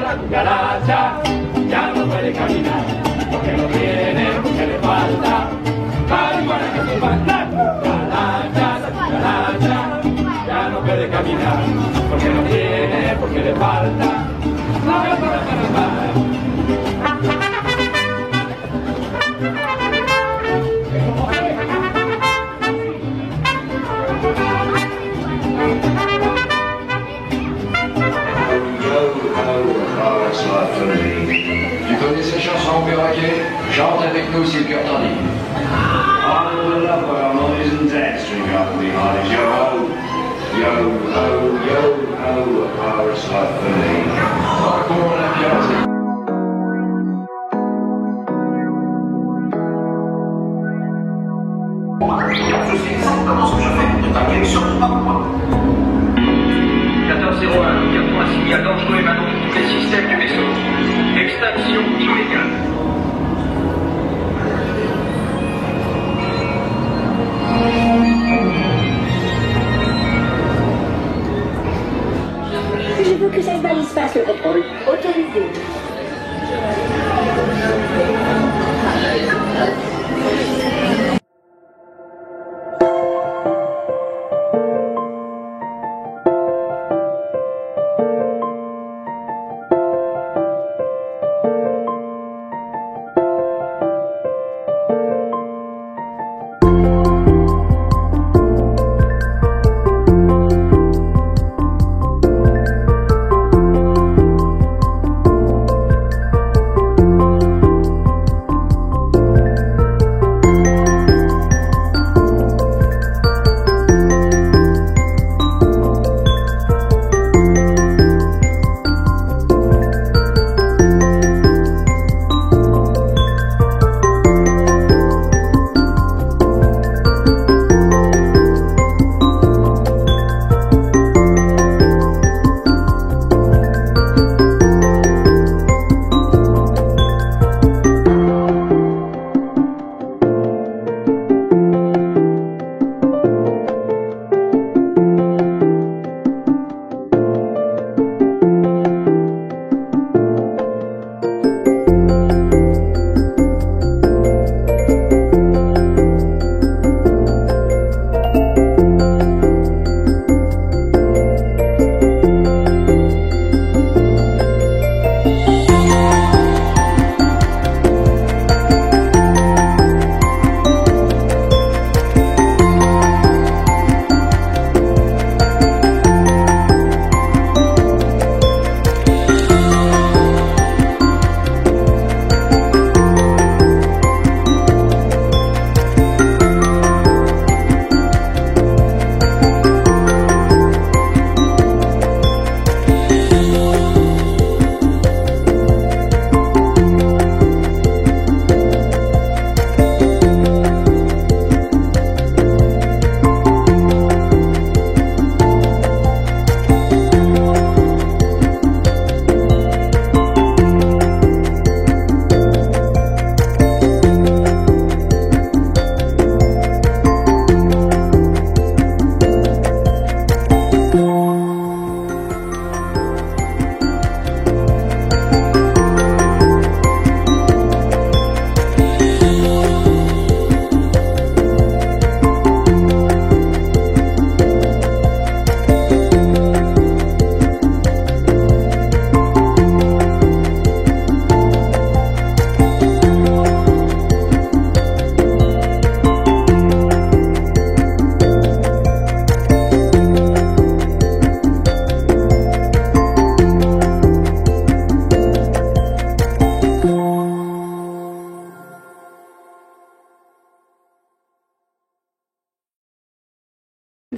la cucaracha ya no puede caminar, porque no tiene lo que le falta. Marihuana que hace falta. La cucaracha ya no puede caminar, porque no tiene, porque le falta. Tu connais ces chansons, perroquet? Chante avec nous si le cœur t'en dit. On will love our mothers and dads, string up the hearties, yo ho, yo ho, a chorus like for me. Encore la piazza. Je sais exactement ce que je fais, ne t'inquiète surtout pas pour moi. 1401, captons un signal dangereux émanant de tous les systèmes du vaisseau. Extinction immédiate. Je veux que ça se balise pas le contrôle. Autorisé.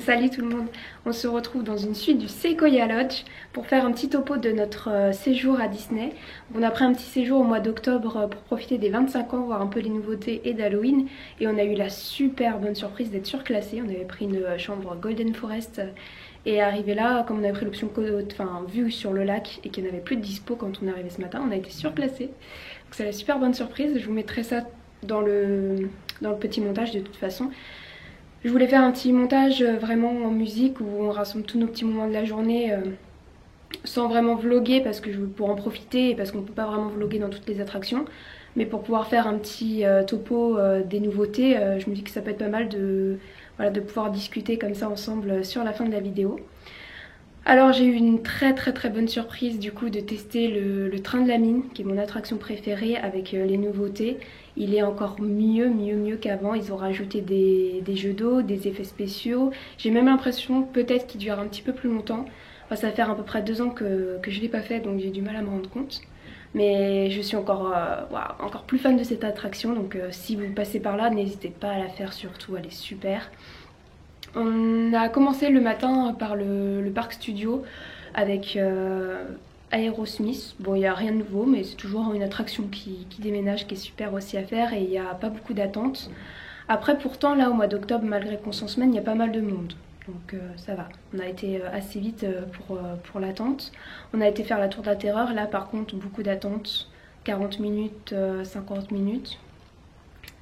Salut tout le monde, on se retrouve dans une suite du Sequoia Lodge pour faire un petit topo de notre séjour à Disney. On a pris un petit séjour au mois d'octobre pour profiter des 25 ans, voir un peu les nouveautés et d'Halloween. Et on a eu la super bonne surprise d'être surclassé. On avait pris une chambre Golden Forest et arrivé là, comme on avait pris l'option vue sur le lac et qu'il n'y en avait plus de dispo quand on est arrivé ce matin, on a été surclassé. Donc c'est la super bonne surprise, je vous mettrai ça dans le petit montage de toute façon. Je voulais faire un petit montage vraiment en musique où on rassemble tous nos petits moments de la journée sans vraiment vlogger parce que pour en profiter et parce qu'on ne peut pas vraiment vlogger dans toutes les attractions. Mais pour pouvoir faire un petit topo des nouveautés, je me dis que ça peut être pas mal de pouvoir discuter comme ça ensemble sur la fin de la vidéo. Alors j'ai eu une très bonne surprise du coup de tester le train de la mine, qui est mon attraction préférée, avec les nouveautés. Il est encore mieux qu'avant. Ils ont rajouté des jeux d'eau, des effets spéciaux. J'ai même l'impression peut-être qu'il dure un petit peu plus longtemps. Enfin, ça va faire à peu près 2 ans que je ne l'ai pas fait, donc j'ai du mal à me rendre compte. Mais je suis encore plus fan de cette attraction, donc si vous passez par là, n'hésitez pas à la faire surtout, elle est super. On a commencé le matin par le parc studio avec Aerosmith. Bon, il n'y a rien de nouveau, mais c'est toujours une attraction qui déménage, qui est super aussi à faire, et il n'y a pas beaucoup d'attente. Après, pourtant, là au mois d'octobre, malgré qu'on s'en semaine, il y a pas mal de monde. Donc ça va, on a été assez vite pour l'attente. On a été faire la tour de la terreur, là par contre beaucoup d'attente, 40 minutes, 50 minutes.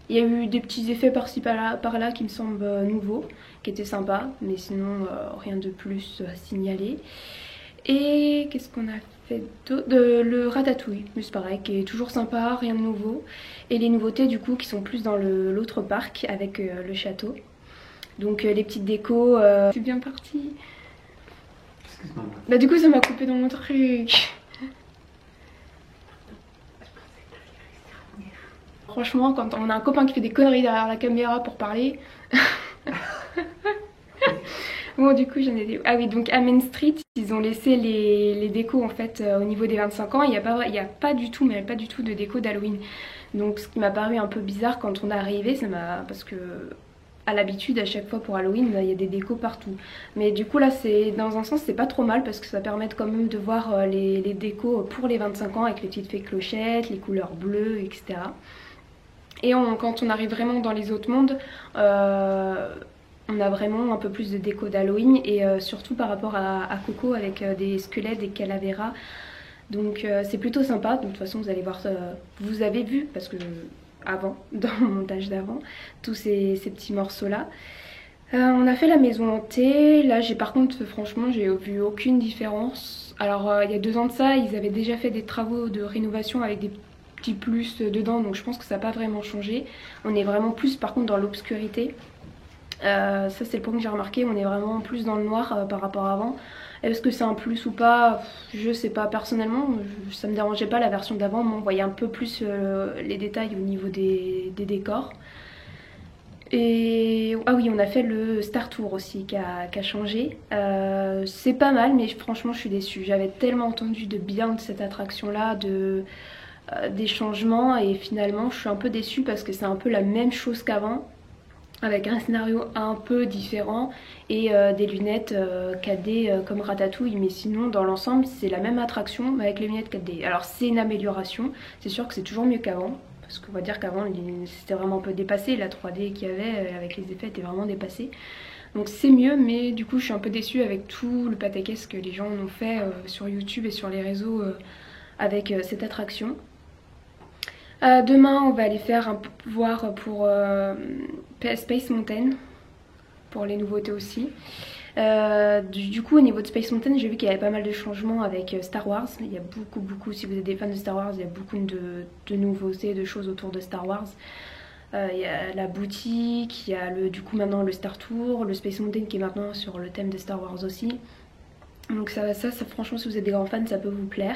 Il y a eu des petits effets par-ci par-là qui me semblent nouveaux, qui étaient sympas, mais sinon rien de plus à signaler. Et qu'est-ce qu'on a fait d'autre? Le ratatouille, c'est pareil, qui est toujours sympa, rien de nouveau. Et les nouveautés du coup qui sont plus dans l'autre parc avec le château. Donc les petites décos, c'est bien parti. Bah du coup ça m'a coupé dans mon truc. Franchement, quand on a un copain qui fait des conneries derrière la caméra pour parler. Bon du coup j'en ai des... Ah oui, donc à Main Street, ils ont laissé les décos en fait au niveau des 25 ans. Il n'y a pas du tout de déco d'Halloween. Donc ce qui m'a paru un peu bizarre quand on est arrivé, parce que à l'habitude à chaque fois pour Halloween il y a des décos partout. Mais du coup là c'est dans un sens c'est pas trop mal parce que ça permet quand même de voir les décos pour les 25 ans avec les petites fées clochettes, les couleurs bleues, etc. Et quand on arrive vraiment dans les autres mondes, on a vraiment un peu plus de déco d'Halloween et surtout par rapport à Coco avec des squelettes, des calaveras. Donc c'est plutôt sympa. Donc de toute façon vous allez voir, vous avez vu parce que avant, dans le montage d'avant, tous ces petits morceaux là. On a fait la maison hantée. Là par contre franchement j'ai vu aucune différence. Alors il y a 2 ans de ça ils avaient déjà fait des travaux de rénovation avec des petits plus dedans, donc je pense que ça n'a pas vraiment changé. On est vraiment plus par contre dans l'obscurité. Ça c'est le point que j'ai remarqué, on est vraiment plus dans le noir par rapport à avant. Est-ce que c'est un plus ou pas? Je sais pas, personnellement ça me dérangeait pas la version d'avant, mais on voyait un peu plus les détails au niveau des décors. Et ah oui, on a fait le Star Tour aussi qui a changé. C'est pas mal, mais franchement je suis déçue. J'avais tellement entendu de bien de cette attraction là, des changements, et finalement je suis un peu déçue parce que c'est un peu la même chose qu'avant avec un scénario un peu différent et des lunettes 4D comme Ratatouille, mais sinon dans l'ensemble c'est la même attraction mais avec les lunettes 4D. Alors c'est une amélioration, c'est sûr que c'est toujours mieux qu'avant parce qu'on va dire qu'avant c'était vraiment un peu dépassé, la 3D qu'il y avait avec les effets était vraiment dépassée. Donc c'est mieux, mais du coup je suis un peu déçue avec tout le pataquès que les gens ont fait sur YouTube et sur les réseaux avec cette attraction. Demain on va aller voir pour Space Mountain, pour les nouveautés aussi. Du coup au niveau de Space Mountain j'ai vu qu'il y avait pas mal de changements avec Star Wars. Il y a beaucoup, si vous êtes des fans de Star Wars, il y a beaucoup de nouveautés, de choses autour de Star Wars. Il y a la boutique, il y a du coup maintenant le Star Tour, le Space Mountain qui est maintenant sur le thème de Star Wars aussi. Donc ça franchement si vous êtes des grands fans ça peut vous plaire.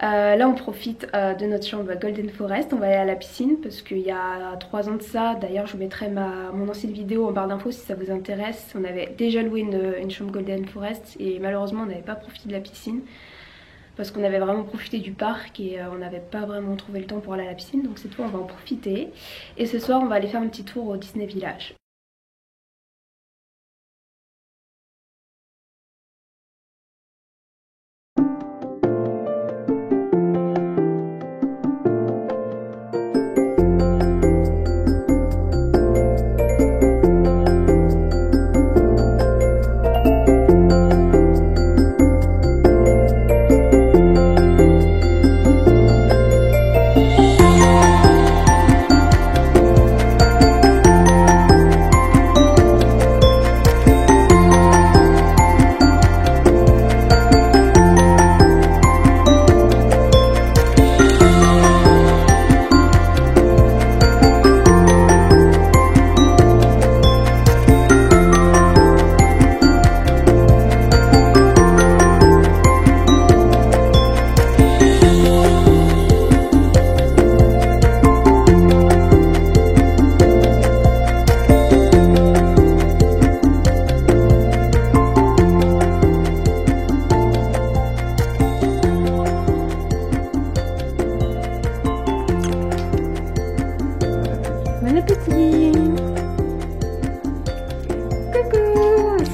Là on profite de notre chambre Golden Forest, on va aller à la piscine parce qu'il y a 3 ans de ça, d'ailleurs je vous mettrai mon ancienne vidéo en barre d'infos si ça vous intéresse. On avait déjà loué une chambre Golden Forest et malheureusement on n'avait pas profité de la piscine parce qu'on avait vraiment profité du parc et on n'avait pas vraiment trouvé le temps pour aller à la piscine, donc cette fois on va en profiter. Et ce soir on va aller faire un petit tour au Disney Village.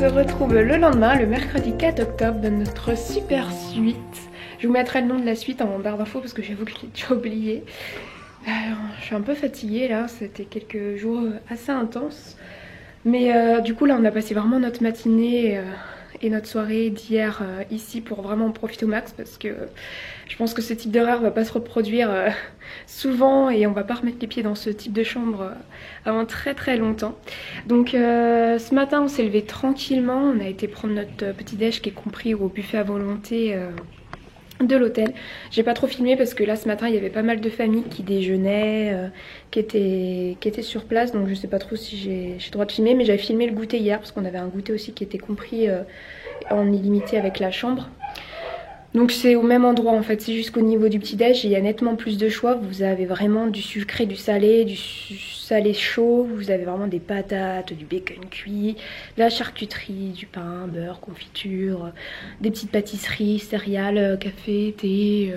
retrouve le lendemain, le mercredi 4 octobre, dans notre super suite. Je vous mettrai le nom de la suite en barre d'infos parce que j'avoue que je l'ai déjà oublié. Je suis un peu fatiguée là, c'était quelques jours assez intenses. Mais du coup là on a passé vraiment notre matinée et notre soirée d'hier ici pour vraiment en profiter au max parce que je pense que ce type d'horaire va pas se reproduire souvent et on va pas remettre les pieds dans ce type de chambre avant très longtemps. Donc ce matin on s'est levé tranquillement, on a été prendre notre petit déj qui est compris au buffet à volonté de l'hôtel. J'ai pas trop filmé parce que là ce matin il y avait pas mal de familles qui déjeunaient, qui étaient sur place, donc je sais pas trop si j'ai le droit de filmer, mais j'avais filmé le goûter hier parce qu'on avait un goûter aussi qui était compris en illimité avec la chambre. Donc c'est au même endroit en fait, c'est juste qu'au niveau du petit déj il y a nettement plus de choix. Vous avez vraiment du sucré, du salé chaud, vous avez vraiment des patates, du bacon cuit, de la charcuterie, du pain, beurre, confiture, des petites pâtisseries, céréales, café, thé,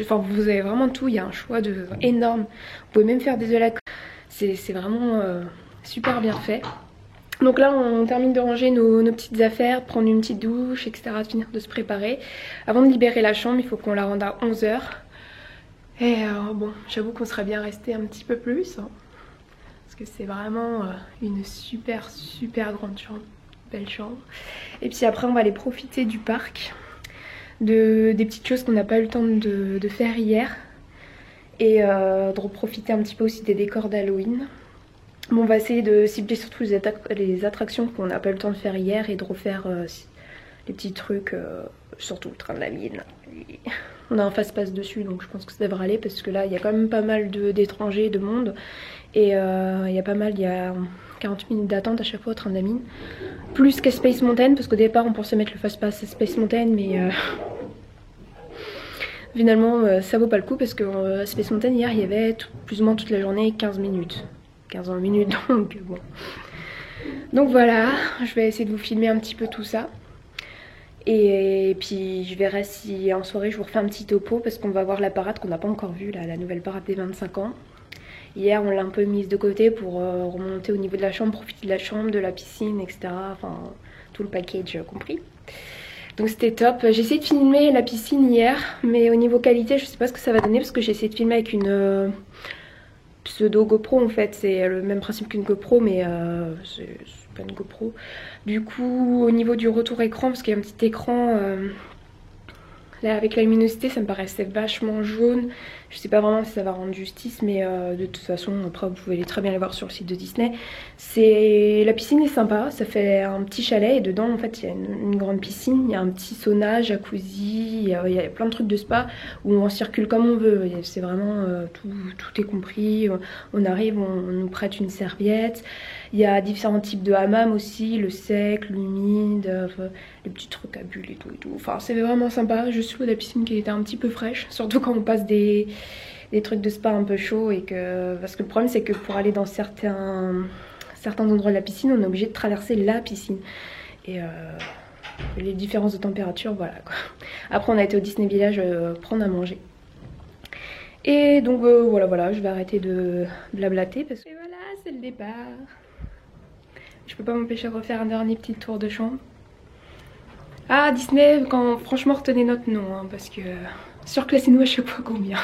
enfin vous avez vraiment tout, il y a un choix énorme. Vous pouvez même faire des œufs à la coque, c'est vraiment super bien fait. Donc là on termine de ranger nos petites affaires, prendre une petite douche, etc. De finir de se préparer. Avant de libérer la chambre, il faut qu'on la rende à 11 h. Et bon, j'avoue qu'on serait bien resté un petit peu plus. Hein, parce que c'est vraiment une super grande chambre. Belle chambre. Et puis après on va aller profiter du parc. Des petites choses qu'on n'a pas eu le temps de faire hier. Et de profiter un petit peu aussi des décors d'Halloween. Bon, on va essayer de cibler surtout les attractions qu'on n'a pas eu le temps de faire hier et de refaire les petits trucs, surtout le train de la mine. On a un fast-pass dessus donc je pense que ça devrait aller parce que là il y a quand même pas mal d'étrangers, de monde et il y a 40 minutes d'attente à chaque fois au train de la mine. Plus qu'à Space Mountain parce qu'au départ on pensait mettre le fast-pass à Space Mountain mais finalement ça vaut pas le coup parce que à Space Mountain hier il y avait plus ou moins toute la journée 15 minutes. 15 minutes donc bon. Donc voilà, je vais essayer de vous filmer un petit peu tout ça. Et puis je verrai si en soirée je vous refais un petit topo parce qu'on va voir la parade qu'on n'a pas encore vue, la nouvelle parade des 25 ans. Hier on l'a un peu mise de côté pour remonter au niveau de la chambre, profiter de la chambre, de la piscine, etc. Enfin tout le package compris. Donc c'était top. J'ai essayé de filmer la piscine hier mais au niveau qualité je sais pas ce que ça va donner parce que j'ai essayé de filmer avec une pseudo GoPro en fait, c'est le même principe qu'une GoPro mais c'est pas une GoPro. Du coup au niveau du retour écran, parce qu'il y a un petit écran là avec la luminosité ça me paraissait vachement jaune. Je sais pas vraiment si ça va rendre justice mais de toute façon après vous pouvez très bien les voir sur le site de Disney. La piscine est sympa, ça fait un petit chalet et dedans en fait il y a une grande piscine, il y a un petit sauna, jacuzzi, il y a plein de trucs de spa où on circule comme on veut, c'est vraiment tout est compris, on arrive, on nous prête une serviette, il y a différents types de hammam aussi, le sec, l'humide, les petits trucs à bulles et tout, enfin c'est vraiment sympa, juste l'eau de la piscine qui était un petit peu fraîche, surtout quand on passe des trucs de spa un peu chauds et parce que le problème c'est que pour aller dans certains endroits de la piscine on est obligé de traverser la piscine et les différences de température voilà quoi. Après on a été au Disney Village prendre à manger et donc voilà je vais arrêter de blablater parce que voilà c'est le départ. Je peux pas m'empêcher de refaire un dernier petit tour de chambre. Ah Disney, franchement retenez notre nom hein, parce que surclassez-nous à chaque fois combien.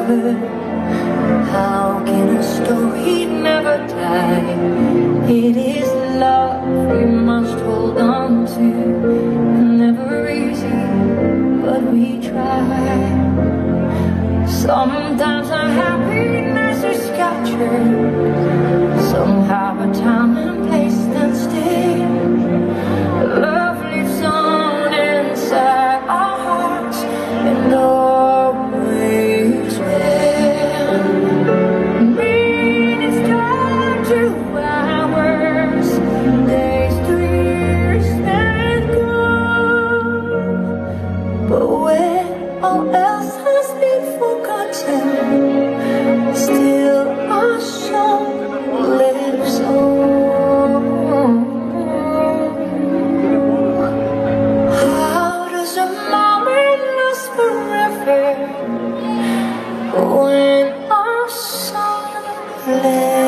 How can a story never die? It is love we must hold on to. Never easy, but we try. Sometimes our happiness is captured. Somehow a time and place stand still. Love lives on inside our hearts and always will. Minutes turn to hours, days to years and gone. But when all else has been forgotten, still our song lives on. How does a moment last forever when our song lives on?